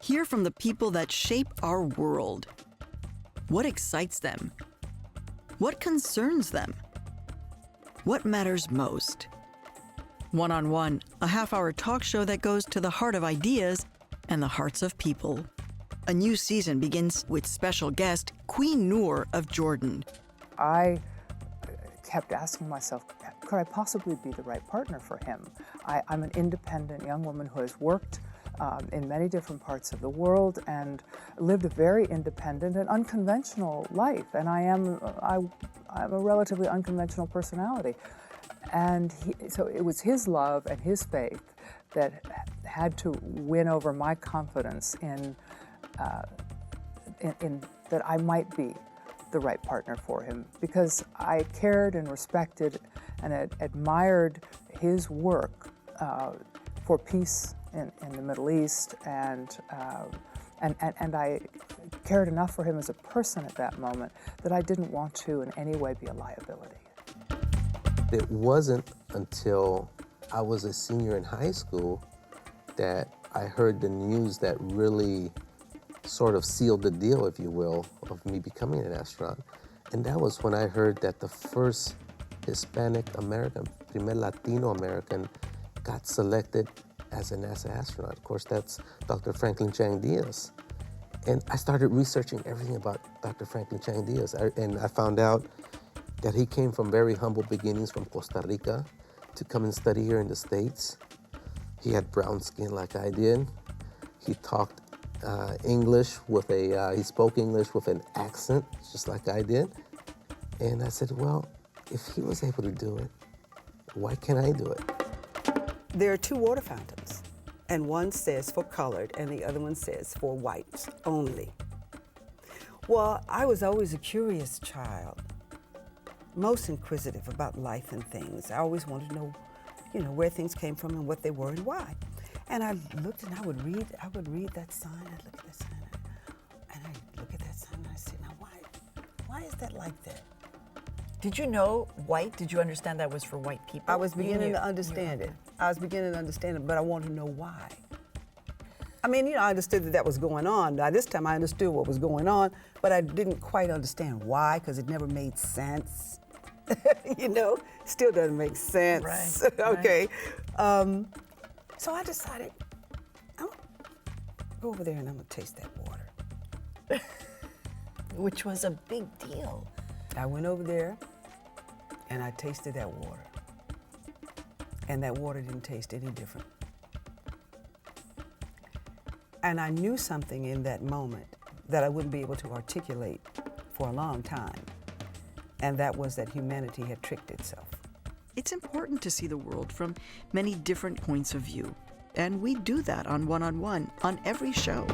Hear from the people that shape our world. What excites them? What concerns them? What matters most? One-on-One, a half-hour talk show that goes to the heart of ideas and the hearts of people. A new season begins with special guest Queen Noor of Jordan. I kept asking myself, could I possibly be the right partner for him? I'm an independent young woman who has worked in many different parts of the world and lived a very independent and unconventional life. And I'm a relatively unconventional personality. And so it was his love and his faith that had to win over my confidence in that I might be the right partner for him, because I cared and respected and admired his work for peace in the Middle East, and I cared enough for him as a person at that moment that I didn't want to in any way be a liability. It wasn't until I was a senior in high school that I heard the news that really sort of sealed the deal, if you will, of me becoming an astronaut. And that was when I heard that the first Hispanic American, primer Latino American, got selected as a NASA astronaut. Of course, that's Dr. Franklin Chang Diaz. And I started researching everything about Dr. Franklin Chang Diaz. And I found out that he came from very humble beginnings from Costa Rica to come and study here in the States. He had brown skin like I did. He talked English with he spoke English with an accent, just like I did. And I said, well, if he was able to do it, why can't I do it? There are two water fountains, and one says for colored, and the other one says for whites only. Well, I was always a curious child, most inquisitive about life and things. I always wanted to know, where things came from and what they were and why. And I looked and I would read that sign, I'd look at that sign, and I'd look at that sign and I'd say, now why is that like that? Did you know white? Did you understand that was for white people? I was beginning to understand it. I was beginning to understand it, but I wanted to know why. I mean, I understood that was going on. By this time I understood what was going on, but I didn't quite understand why, because it never made sense. Still doesn't make sense. Right. Okay. So I decided, I'm gonna go over there and I'm gonna taste that water. Which was a big deal. I went over there and I tasted that water. And that water didn't taste any different. And I knew something in that moment that I wouldn't be able to articulate for a long time. And that was that humanity had tricked itself. It's important to see the world from many different points of view. And we do that on One-on-One on every show.